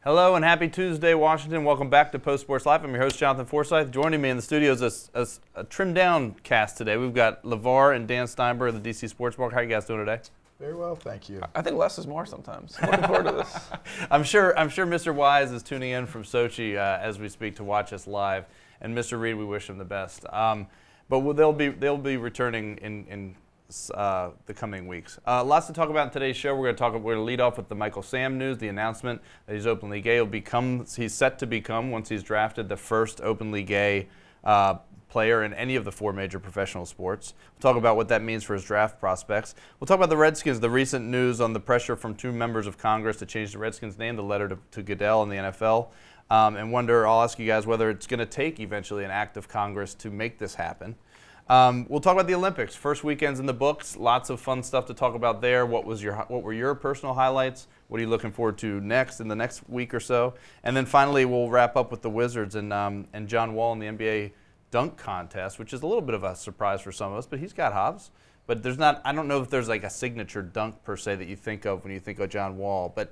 Hello and happy Tuesday, Washington. Welcome back to Post Sports Live. I'm your host, Jonathan Forsythe. Joining me in the studio is a trimmed-down cast today. We've got LaVar and Dan Snyder of the DC Sports Bar. How are you guys doing today? Very well, thank you. I think less is more sometimes. I'm looking forward to this. I'm sure Mr. Wise is tuning in from Sochi as we speak to watch us live, and Mr. Reed, we wish him the best. But they'll be returning in the coming weeks. Lots to talk about in today's show. We're going to lead off with the Michael Sam news, the announcement that he's openly gay. He's set to become, once he's drafted, the first openly gay player in any of the four major professional sports. We'll talk about what that means for his draft prospects. We'll talk about the Redskins, the recent news on the pressure from two members of Congress to change the Redskins' name, the letter to Goodell and the NFL, and I'll ask you guys whether it's going to take eventually an act of Congress to make this happen. We'll talk about the Olympics. First weekend's in the books. Lots of fun stuff to talk about there. What were your personal highlights? What are you looking forward to next in the next week or so? And then finally, we'll wrap up with the Wizards and John Wall in the NBA dunk contest, which is a little bit of a surprise for some of us, but he's got hops. But I don't know if there's like a signature dunk per se that you think of when you think of John Wall. But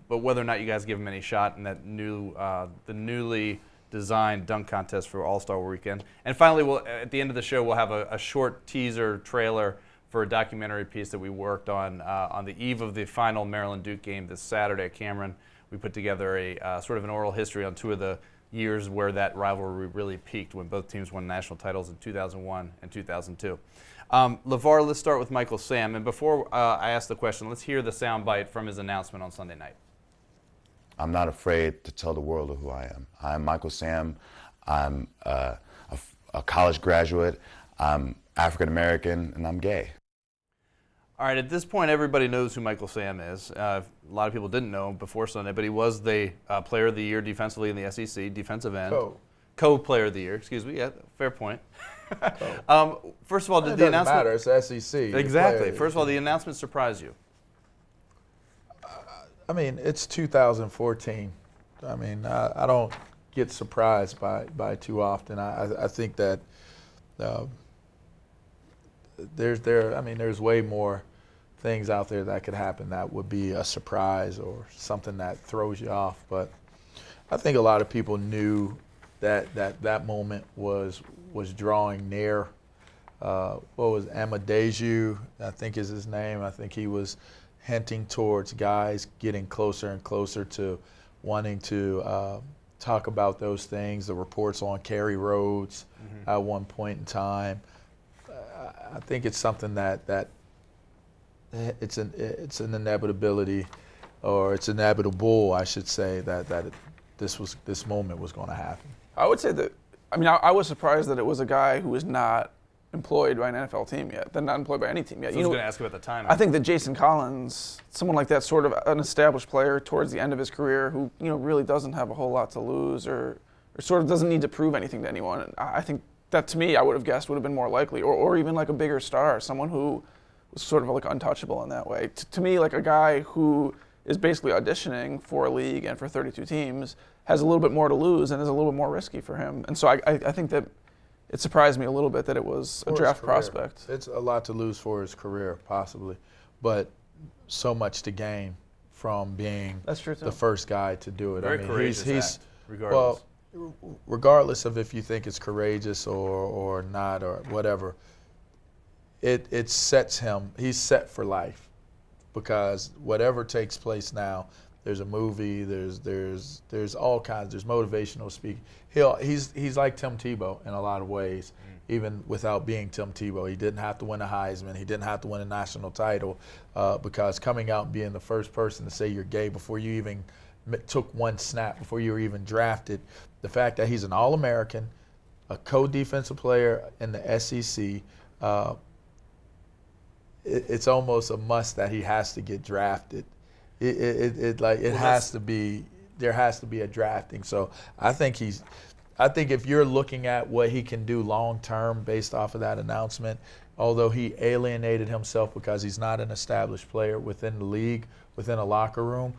whether or not you guys give him any shot in that the newly designed dunk contest for All-Star Weekend. And finally, at the end of the show, we'll have a short teaser trailer for a documentary piece that we worked on the eve of the final Maryland-Duke game this Saturday at Cameron. We put together a sort of an oral history on two of the years where that rivalry really peaked, when both teams won national titles in 2001 and 2002. LaVar, let's start with Michael Sam. And before I ask the question, let's hear the soundbite from his announcement on Sunday night. I'm not afraid to tell the world who I am. I'm Michael Sam. I'm a college graduate. I'm African American, and I'm gay. All right, at this point, everybody knows who Michael Sam is. A lot of people didn't know him before Sunday, but he was the Player of the Year defensively in the SEC, defensive end. Co-Player of the Year, excuse me. Yeah, fair point. First of all, did the announcement? It doesn't matter. It's SEC. Exactly. First of all, the announcement surprised you. I mean, it's 2014. I mean, I don't get surprised by too often. I think that there's way more things out there that could happen that would be a surprise or something that throws you off. But I think a lot of people knew that moment was drawing near. What was Amadeju, I think is his name. I think he was hinting towards guys getting closer and closer to wanting to talk about those things. The reports on Kerry Rhodes at one point in time. I think it's something that it's an inevitability, or it's inevitable, I should say, that this moment was going to happen. I would say that, I was surprised that it was a guy who was not employed by an NFL team yet, then not employed by any team yet. So I was going to ask about the timing. I think that Jason Collins, someone like that, sort of an established player towards the end of his career who really doesn't have a whole lot to lose or sort of doesn't need to prove anything to anyone. And I think that, to me, I would have guessed would have been more likely, or even like a bigger star, someone who was sort of like untouchable in that way. To me, like a guy who is basically auditioning for a league and for 32 teams has a little bit more to lose and is a little bit more risky for him. And so I think that it surprised me a little bit that it was a draft prospect. It's a lot to lose for his career, possibly, but so much to gain from being the first guy to do it. Very courageous he's regardless. Well, regardless of if you think it's courageous or not or whatever, it sets him. He's set for life, because whatever takes place now, there's a movie, there's all kinds, there's motivational speaking. He's like Tim Tebow in a lot of ways, even without being Tim Tebow. He didn't have to win a Heisman. He didn't have to win a national title, because coming out and being the first person to say you're gay before you even took one snap, before you were even drafted, the fact that he's an All-American, a co-defensive player in the SEC, it's almost a must that he has to get drafted. There has to be a drafting. So I think if you're looking at what he can do long term based off of that announcement, although he alienated himself because he's not an established player within the league, within a locker room,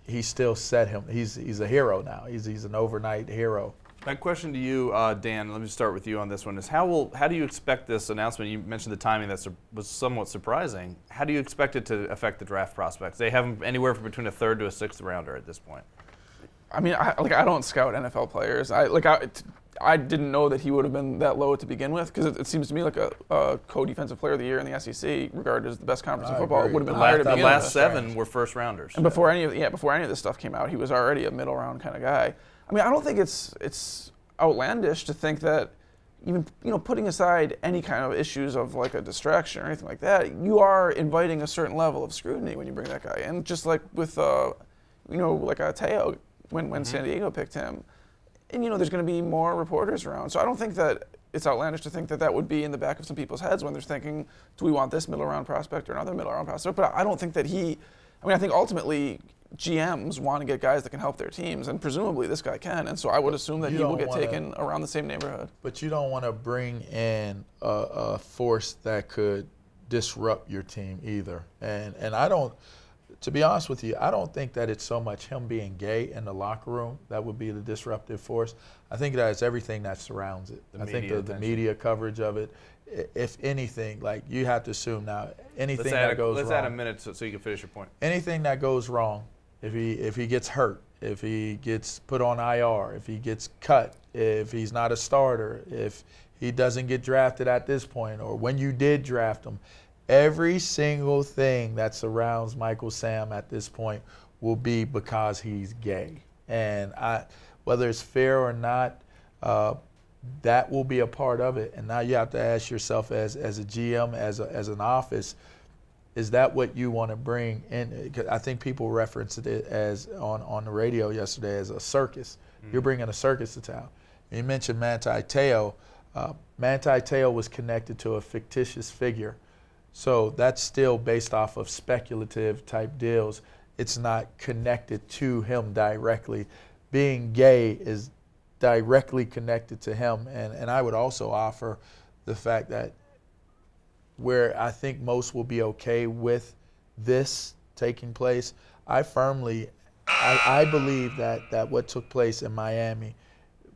he still set him. He's a hero now. He's an overnight hero. My question to you, Dan, let me start with you on this one, is how do you expect this announcement? You mentioned the timing that was somewhat surprising. How do you expect it to affect the draft prospects? They have them anywhere from between a third to a sixth rounder at this point. I mean, I don't scout NFL players. I didn't know that he would have been that low to begin with, because it seems to me like a co-defensive player of the year in the SEC, regarded as the best conference in football, would have been higher to begin with. The last 7 were first rounders. And before any of this stuff came out, he was already a middle round kind of guy. I mean, I don't think it's outlandish to think that even putting aside any kind of issues of like a distraction or anything like that, you are inviting a certain level of scrutiny when you bring that guy in. Just like with like a Teo when San Diego picked him, and there's going to be more reporters around. So I don't think that it's outlandish to think that that would be in the back of some people's heads when they're thinking, do we want this middle round prospect or another middle round prospect? But I don't think that I think ultimately GMs want to get guys that can help their teams, and presumably this guy can. And so I would assume that he will get taken around the same neighborhood. But you don't want to bring in a force that could disrupt your team either. And I don't, to be honest with you, I don't think that it's so much him being gay in the locker room that would be the disruptive force. I think that it's everything that surrounds it. I think the media coverage of it. If anything, like you have to assume now, anything that goes wrong. Let's add a minute so you can finish your point. Anything that goes wrong, if he gets hurt, if he gets put on IR, if he gets cut, if he's not a starter, if he doesn't get drafted at this point, or when you did draft him, every single thing that surrounds Michael Sam at this point will be because he's gay. And whether it's fair or not, that will be a part of it. And now you have to ask yourself as a GM, as an office, is that what you want to bring in? I think people referenced it as on the radio yesterday as a circus. Mm-hmm. You're bringing a circus to town. And you mentioned Manti Te'o. Manti Te'o was connected to a fictitious figure. So that's still based off of speculative type deals. It's not connected to him directly. Being gay is directly connected to him. And I would also offer the fact that where I think most will be okay with this taking place, I believe that what took place in Miami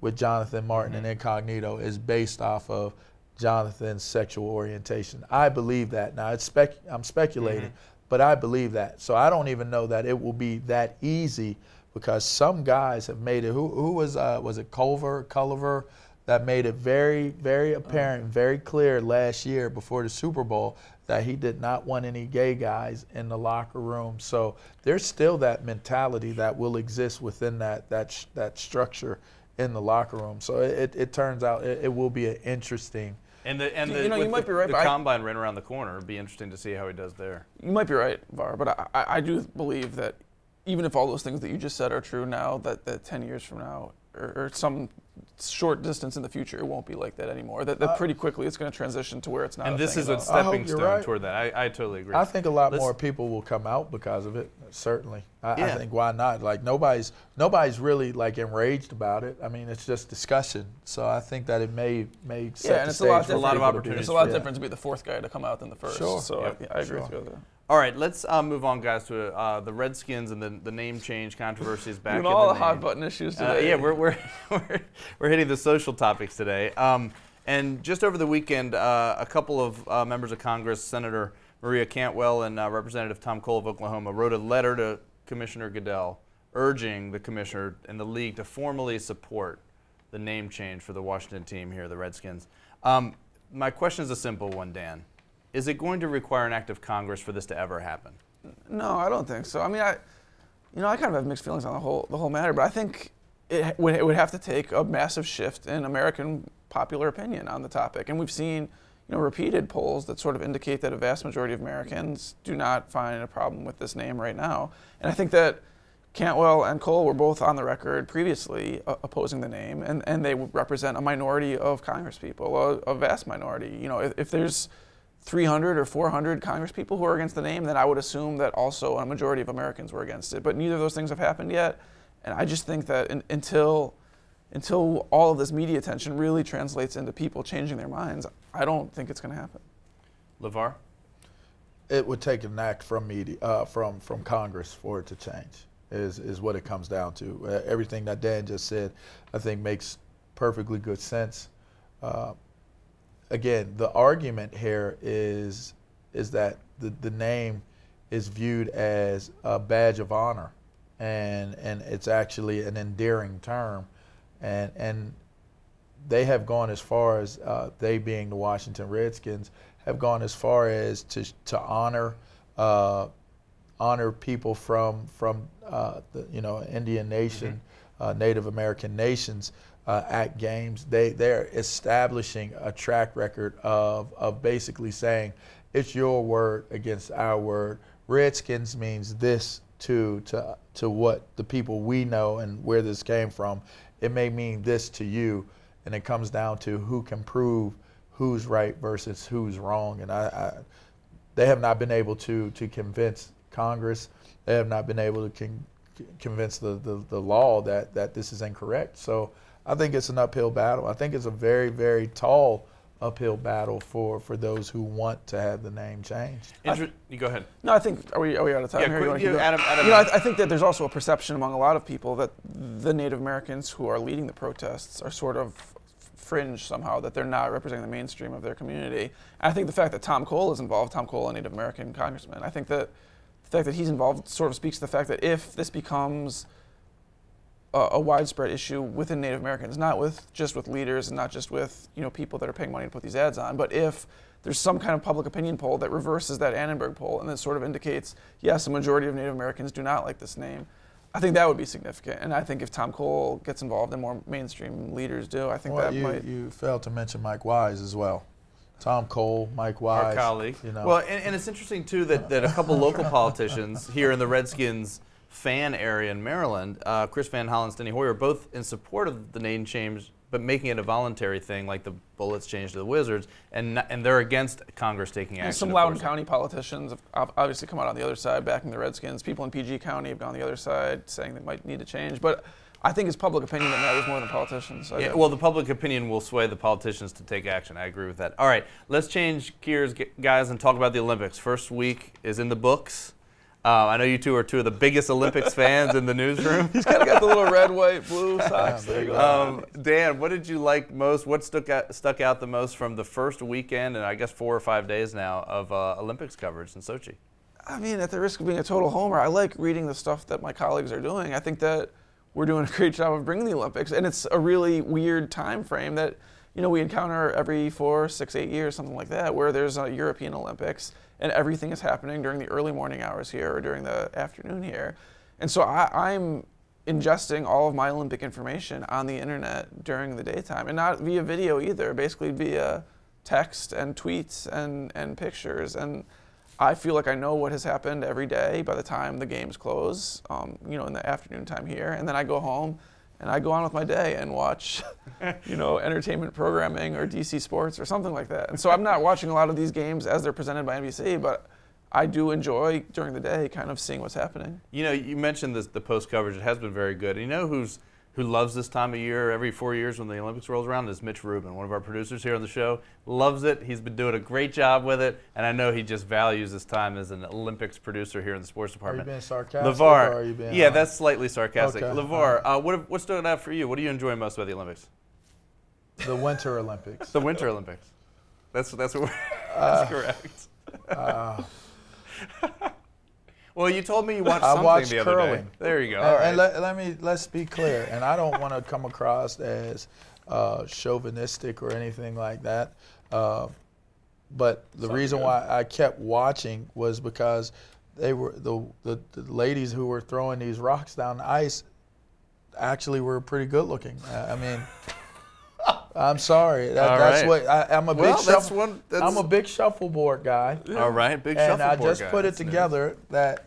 with Jonathan Martin and Incognito is based off of Jonathan's sexual orientation. I believe that. Now, I'm speculating, but I believe that. So I don't even know that it will be that easy, because some guys have made it. Who was it Culliver, that made it very, very apparent and very clear last year before the Super Bowl that he did not want any gay guys in the locker room. So there's still that mentality that will exist within that structure in the locker room. So it turns out it will be an interesting. And you might be right. The combine right around the corner. It'd be interesting to see how he does there. You might be right, VAR, but I do believe that even if all those things that you just said are true now, that 10 years from now or some short distance in the future, it won't be like that anymore. That pretty quickly it's going to transition to where it's not. And this is a stepping stone toward that. I totally agree. I think a lot more people will come out because of it. Certainly, I think why not? Like nobody's really like enraged about it. I mean, it's just discussion. So I think that it may set and the it's stage a lot of opportunities. It's a lot different to be the fourth guy to come out than the first. Sure. So I agree with you there. All right, let's move on, guys, to the Redskins and the name change controversies back in all the the hot button issues today. Yeah, we're hitting the social topics today. And just over the weekend, a couple of members of Congress, Senator Maria Cantwell and Representative Tom Cole of Oklahoma, wrote a letter to Commissioner Goodell urging the commissioner and the league to formally support the name change for the Washington team here, the Redskins. My question is a simple one, Dan. Is it going to require an act of Congress for this to ever happen? No, I don't think so. I mean, I kind of have mixed feelings on the whole matter, but I think it would have to take a massive shift in American popular opinion on the topic. And we've seen, repeated polls that sort of indicate that a vast majority of Americans do not find a problem with this name right now. And I think that Cantwell and Cole were both on the record previously opposing the name, and they represent a minority of Congresspeople, a vast minority. If there's 300 or 400 Congresspeople who are against the name, then I would assume that also a majority of Americans were against it. But neither of those things have happened yet. And I just think that until all of this media attention really translates into people changing their minds, I don't think it's going to happen. LaVar? It would take an act from media, from Congress for it to change, is what it comes down to. Everything that Dan just said, I think makes perfectly good sense. Again, the argument here is that the name is viewed as a badge of honor, and it's actually an endearing term, and they have gone as far as they being the Washington Redskins have gone as far as to honor people from the Indian Nation, Native American nations at games. They're establishing a track record of basically saying it's your word against our word. Redskins means this to what the people we know and where this came from. It may mean this to you, and it comes down to who can prove who's right versus who's wrong. And they have not been able to convince Congress. They have not been able to convince the law that this is incorrect. So I think it's an uphill battle. I think it's a very, very tall uphill battle for those who want to have the name changed. You go ahead. No, I think are we out of time here? Adam. I think that there's also a perception among a lot of people that the Native Americans who are leading the protests are sort of fringe somehow, that they're not representing the mainstream of their community. And I think the fact that Tom Cole is involved, Tom Cole, a Native American congressman, I think that the fact that he's involved sort of speaks to the fact that if this becomes a widespread issue within Native Americans, not just with leaders and not just with people that are paying money to put these ads on, but if there's some kind of public opinion poll that reverses that Annenberg poll and that sort of indicates, yes, a majority of Native Americans do not like this name, I think that would be significant. And I think if Tom Cole gets involved and more mainstream leaders do, I think you failed to mention Mike Wise as well. Tom Cole, Mike Wise, our colleague. Well, and it's interesting too that a couple local politicians here in the Redskins fan area in Maryland, Chris Van Hollen, Steny Hoyer, both in support of the name change, but making it a voluntary thing, like the Bullets changed to the Wizards, and they're against Congress taking action. And some Loudoun County politicians have obviously come out on the other side, backing the Redskins. People in PG County have gone the other side, saying they might need to change. But I think it's public opinion that matters more than politicians. Yeah, well, the public opinion will sway the politicians to take action. I agree with that. All right, let's change gears, guys, and talk about the Olympics. First week is in the books. I know you two are two of the biggest Olympics fans in the newsroom. He's kind of got the little red, white, blue socks. There you go. Dan, what did you like most? What stuck out the most from the first weekend, and I guess 4 or 5 days now, of Olympics coverage in Sochi? I mean, at the risk of being a total homer, I like reading the stuff that my colleagues are doing. I think that we're doing a great job of bringing the Olympics, and it's a really weird time frame that we encounter every 4, 6, 8 years, something like that, where there's a European Olympics, and everything is happening during the early morning hours here or during the afternoon here. And so I'm ingesting all of my Olympic information on the internet during the daytime, and not via video either, basically via text and tweets and pictures. And I feel like I know what has happened every day by the time the games close, in the afternoon time here. And then I go home and I go on with my day and watch, entertainment programming or DC Sports or something like that. And so I'm not watching a lot of these games as they're presented by NBC, but I do enjoy during the day kind of seeing what's happening. You mentioned the post coverage. It has been very good. And who loves this time of year every 4 years when the Olympics rolls around is Mitch Rubin, one of our producers here on the show. Loves it. He's been doing a great job with it, and I know he just values his time as an Olympics producer here in the sports department. Are you being sarcastic? LaVar, or are you being yeah, that's slightly sarcastic. Okay. LaVar, what stood out for you? What do you enjoy most about the Olympics? The Winter Olympics. The Winter Olympics. That's correct. Well, you told me you watched something the other curling. day. There you go. And let's be clear, and I don't want to come across as chauvinistic or anything like that. But the reason why I kept watching was because they were the ladies who were throwing these rocks down the ice actually were pretty good looking. I mean, I'm sorry. That's right. what I'm a big I'm a big shuffleboard guy. All right, big shuffleboard guy. And I just put it That's together that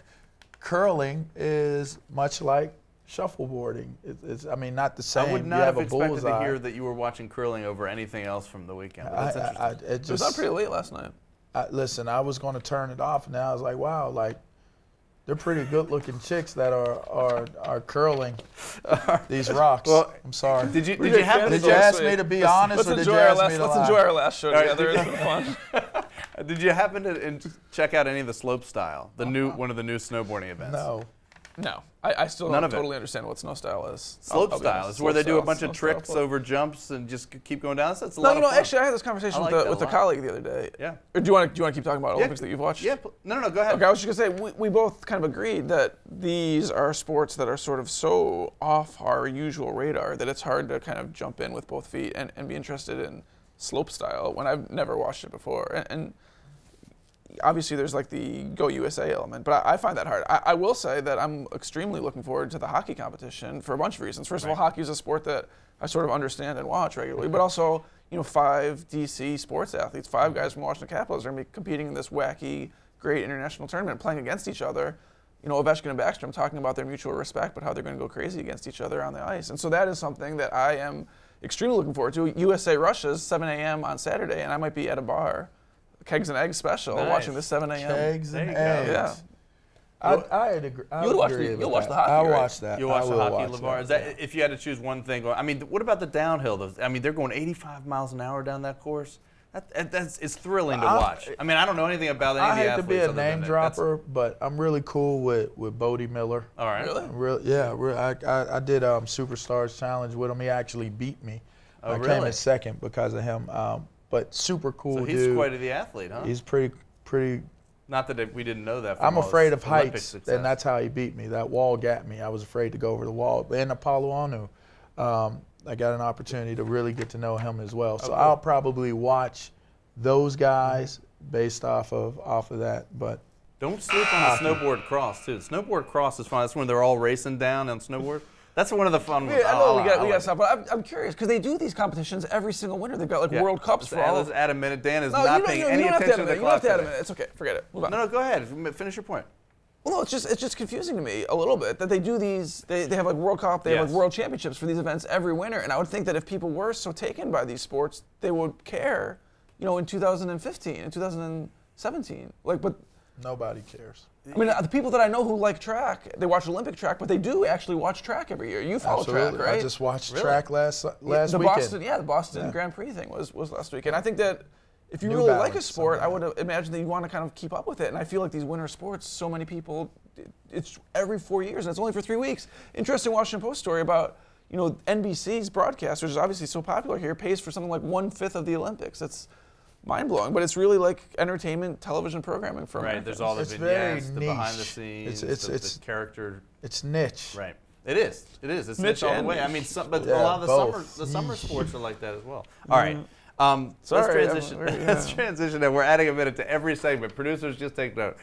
curling is much like shuffleboarding. It's not the same. I would not you have a expected bullseye. to hear that you were watching curling over anything else from the weekend. But that's interesting. It was up pretty late last night. Listen, I was going to turn it off, and now I was like, wow, they're pretty good-looking chicks that are curling these rocks. Well, I'm sorry. Did you ask me to be honest, or did you ask me to lie? Let's enjoy our last show together. It's been fun. Did you happen to check out any of the slope style, one of the new snowboarding events? No, I still None don't of it. totally understand what snow style is. Slope I'll be style. honest. It's where they Slope do a style, bunch of snow style tricks football. over jumps and just keep going down. So it's a No, lot of fun. actually, I had this conversation I with, like that with a a lot. colleague the other day. Yeah. Or do you want to keep talking about Olympics that you've watched? Yeah. No, go ahead. Okay, I was just gonna say we both kind of agreed that these are sports that are sort of so off our usual radar that it's hard to kind of jump in with both feet and be interested in slope style when I've never watched it before. And obviously there's like the Go USA element, but I find that hard. I will say that I'm extremely looking forward to the hockey competition for a bunch of reasons. First of all, hockey is a sport that I sort of understand and watch regularly, but also, 5 DC sports athletes, 5 guys from Washington Capitals are going to be competing in this wacky, great international tournament, playing against each other. Ovechkin and Backstrom talking about their mutual respect, but how they're going to go crazy against each other on the ice. And so that is something that I am extremely looking forward to. USA Russia's 7 a.m. on Saturday, and I might be at a bar, Kegs and Eggs special, Nice. watching this 7 a.m. Eggs There and you go. eggs. Yeah. I'd agree. You'll watch the hockey, I'll right? watch that. You watch I the will hockey, watch LaVar. Is that if you had to choose one thing? What about the downhill? They're going 85 miles an hour down that course. It's thrilling to watch. I don't know anything about any I of the hate athletes. to be a other than name that. dropper, but I'm really cool with Bodie Miller. All right. Really? I did Superstars Challenge with him. He actually beat me. Oh, I came really? in second because of him. But super cool So he's dude. quite the athlete, huh? He's pretty. Not that we didn't know that. From I'm all his afraid of Olympic heights, success. and that's how he beat me. That wall got me. I was afraid to go over the wall. And Apollo Anu, I got an opportunity to really get to know him as well. So cool. I'll probably watch those guys based off of that. But Don't sleep on the snowboard cross too. Snowboard cross is fun. That's when they're all racing down on snowboard. That's one of the fun ones. Yeah, I know we got like stuff, but I'm curious because they do these competitions every single winter. They've got like World Cups for all. Let's add a minute. Dan is No, not you paying don't any have to attention add to a the minute. You don't have clock to add a today. minute. It's okay. Forget it. Move on. No, go ahead. Finish your point. Well, no, it's just confusing to me a little bit that they do these. They have like World Cup. They have Yes. like World Championships for these events every winter. And I would think that if people were so taken by these sports, they would care. In 2015 and 2017, but nobody cares. the people that I know who like track, they watch Olympic track, but they do actually watch track every year. You follow Absolutely. track, right? I just watched Really? track last the weekend. Boston Grand Prix thing was last week, and I think that if you New really like a Balance, sport, I something would imagine that you want to kind of keep up with it. And I feel like these winter sports, so many people, it's every 4 years, and it's only for 3 weeks. Interesting Washington Post story about NBC's broadcast, which is obviously so popular here, pays for something like 1/5 of the Olympics. It's mind blowing, but it's really like entertainment television programming for Right. Americans. There's all the It's very vignettes, the behind the niche. scenes, It's the character. It's niche. Right. It is. It's Niche niche all the and way. niche. But Yeah, a lot of both. the summer sports are like that as well. All right. Sorry, let's transition. yeah. Let's transition. And we're adding a minute to every segment. Producers, just take note.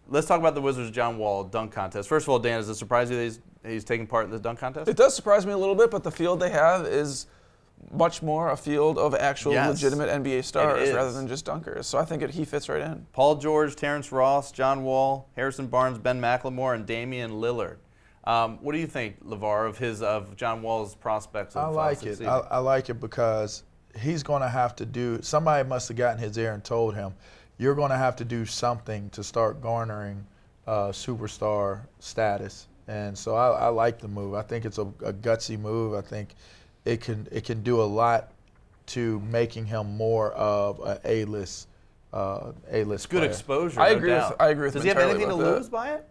Let's talk about the Wizards' John Wall dunk contest. First of all, Dan, does it surprise you that he's taking part in this dunk contest? It does surprise me a little bit, but the field they have is much more a field of actual legitimate NBA stars rather than just dunkers. So I think he fits right in. Paul George, Terrence Ross, John Wall, Harrison Barnes, Ben McLemore, and Damian Lillard. What do you think, LaVar, of John Wall's prospects? I like it. I like it because he's going to have to do. Somebody must have gotten his ear and told him, "You're going to have to do something to start garnering superstar status." And so I like the move. I think it's a gutsy move. I think it can do a lot to making him more of an A-list It's good player. exposure. I no agree doubt. with. I agree with. Does him he have entirely anything to about that. lose by it?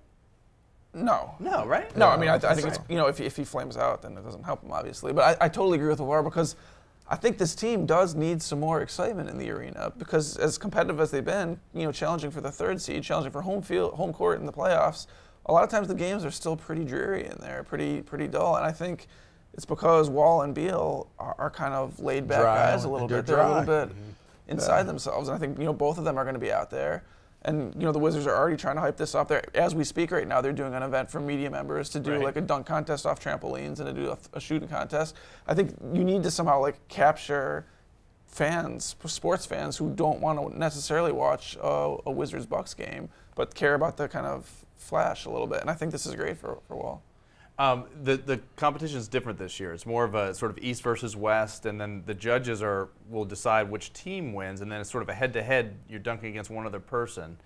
No. No, right? No, I mean, I No, think it's, if he flames out, then it doesn't help him, obviously. But I totally agree with LaVar because I think this team does need some more excitement in the arena because as competitive as they've been, challenging for the 3rd seed, challenging for home court in the playoffs, a lot of times the games are still pretty dreary in there, pretty dull. And I think it's because Wall and Beal are kind of laid back guys a little bit. They're a little bit inside themselves. And I think, both of them are going to be out there. And, the Wizards are already trying to hype this up. As we speak right now, they're doing an event for media members to do like a dunk contest off trampolines and to do a shooting contest. I think you need to somehow capture fans, sports fans who don't want to necessarily watch a Wizards-Bucks game, but care about the kind of flash a little bit. And I think this is great for Wall. The competition is different this year. It's more of a sort of East versus West, and then the judges will decide which team wins, and then it's sort of a head-to-head. You're dunking against one other person,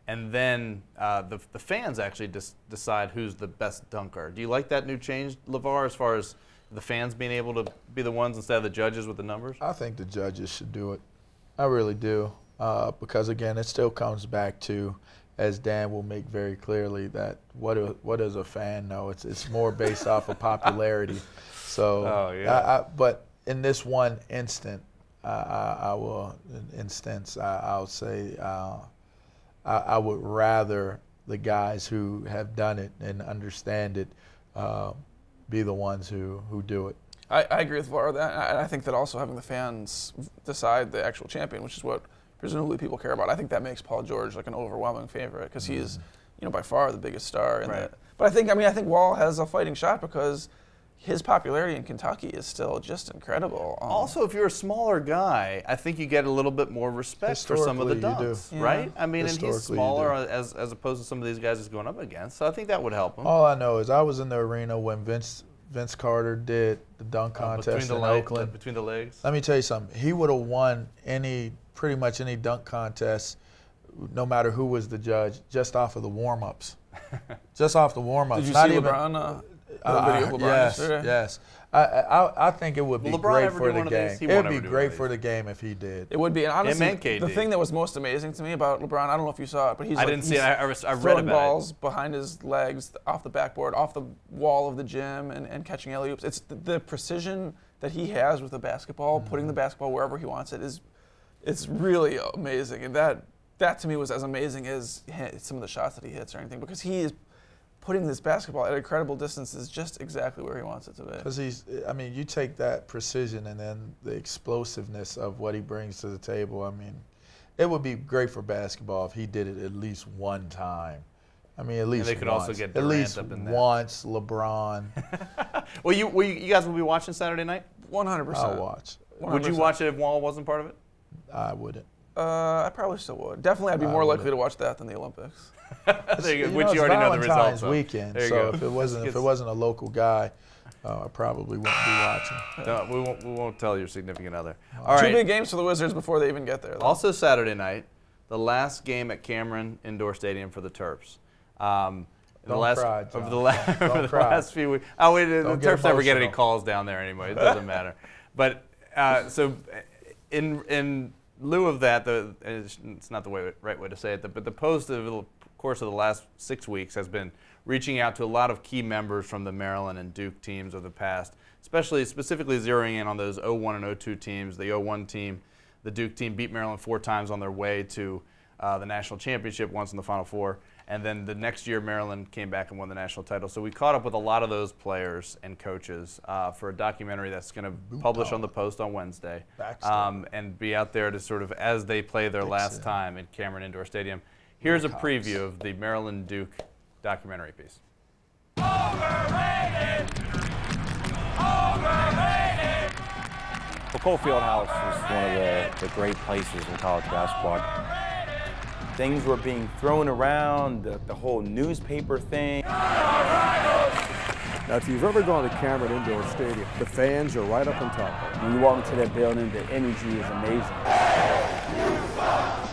and then the fans actually decide who's the best dunker. Do you like that new change, LaVar, as far as the fans being able to be the ones instead of the judges with the numbers? I think the judges should do it. I really do, because again, it still comes back to as Dan will make very clearly, that what does a fan know? It's more based off of popularity. So, but in this one instant, I'll say I would rather the guys who have done it and understand it be the ones who do it. I agree with LaVar that, and I think that also having the fans decide the actual champion, which is what presumably people care about. I think that makes Paul George like an overwhelming favorite because he is, by far the biggest star. But I think Wall has a fighting shot because his popularity in Kentucky is still just incredible. Also, if you're a smaller guy, I think you get a little bit more respect for some of the dunks, right? I mean, and he's smaller as opposed to some of these guys he's going up against. So I think that would help him. All I know is I was in the arena when Vince Carter did the dunk contest in Oakland. Between the legs. Let me tell you something. He would have won pretty much any dunk contest, no matter who was the judge, just off of the warm-ups. Just off the warm-ups. Did you see LeBron? Yes. I think it would be great for the game. It would be great for the game if he did. It would be. And honestly, the thing that was most amazing to me about LeBron, I don't know if you saw it, but I didn't see it. I read throwing about balls behind his legs, off the backboard, off the wall of the gym, and catching alley-oops. It's the precision that he has with the basketball, putting the basketball wherever he wants it it's really amazing. And that to me was as amazing as some of the shots that he hits or anything, because he is putting this basketball at incredible distances just exactly where he wants it to be. Because you take that precision and then the explosiveness of what he brings to the table. It would be great for basketball if he did it at least one time. At least and they could once. also get at least up in there. Once, LeBron. Well, you guys will be watching Saturday night? 100%. I'll watch. 100%. Would you watch it if Wall wasn't part of it? I wouldn't. I probably still would. Definitely, I'd be more likely to watch that than the Olympics. There you go. Which you already know the results of. Weekend, so if it wasn't a local guy, I probably wouldn't be watching. No, we won't tell your significant other. Two big games for the Wizards before they even get there, though. Also Saturday night, the last game at Cameron Indoor Stadium for the Terps. Over the last few weeks. Oh, wait, the Terps never get any calls down there anyway. It doesn't matter. But so in lieu of that, it's not the right way to say it, but the Post over the course of the last 6 weeks has been reaching out to a lot of key members from the Maryland and Duke teams of the past, specifically zeroing in on those 01 and 02 teams. The 01 team, the Duke team, beat Maryland 4 times on their way to the national championship, once in the Final Four. And then the next year, Maryland came back and won the national title. So we caught up with a lot of those players and coaches for a documentary that's going to publish on the Post on Wednesday, and be out there to sort of, as they play their last time at Cameron Indoor Stadium. Here's a preview of the Maryland-Duke documentary piece. Overrated! Overrated! Well, Cole Fieldhouse is one of the great places in college basketball. Things were being thrown around, the whole newspaper thing. Now, if you've ever gone to Cameron Indoor Stadium, the fans are right up on top. When you walk into that building, the energy is amazing.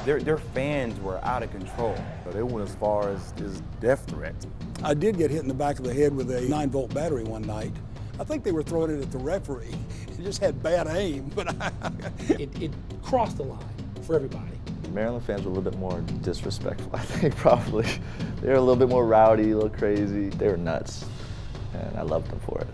Their fans were out of control. They went as far as death threat. I did get hit in the back of the head with a 9-volt battery one night. I think they were throwing it at the referee. It just had bad aim, but it crossed the line for everybody. Maryland fans were a little bit more disrespectful, I think, probably. They were a little bit more rowdy, a little crazy. They were nuts, and I loved them for it.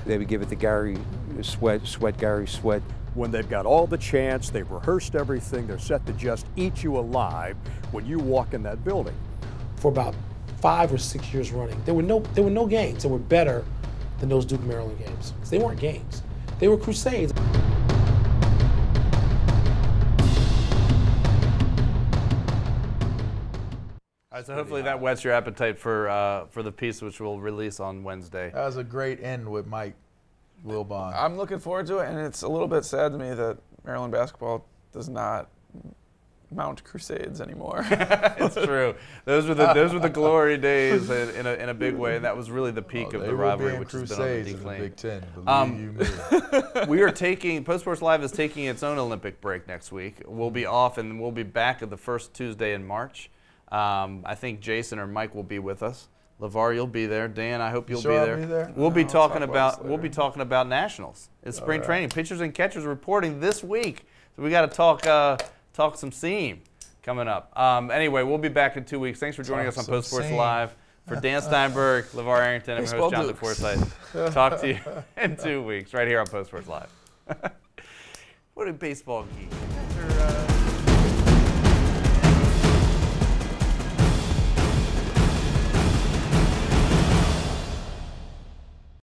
They would give it to Gary Sweat, Gary Sweat. When they've got all the chance, they've rehearsed everything, they're set to just eat you alive when you walk in that building. For about 5 or 6 years running, there were no games that were better than those Duke Maryland games. They weren't games. They were crusades. All right, so hopefully that whets your appetite for the piece, which we'll release on Wednesday. That was a great end with Mike Wilbon. I'm looking forward to it, and it's a little bit sad to me that Maryland basketball does not mount crusades anymore. It's true. Those were the glory days in a big way, and that was really the peak of the rivalry, which has been on the decline. Big Ten, believe you me. Post Sports Live is taking its own Olympic break next week. We'll be off, and we'll be back at the first Tuesday in March. I think Jason or Mike will be with us. LaVar, you'll be there. Dan, I hope you'll be there. I'll be there? We'll be talking about nationals. It's spring training. Pitchers and catchers reporting this week. So we got to talk some seam. coming up. Anyway, we'll be back in 2 weeks. Thanks for joining us on Post Sports Live. For Dan Steinberg, LaVar Arrington, and host Jonathan Forsythe. Talk to you in 2 weeks right here on Post Sports Live. What a baseball geek.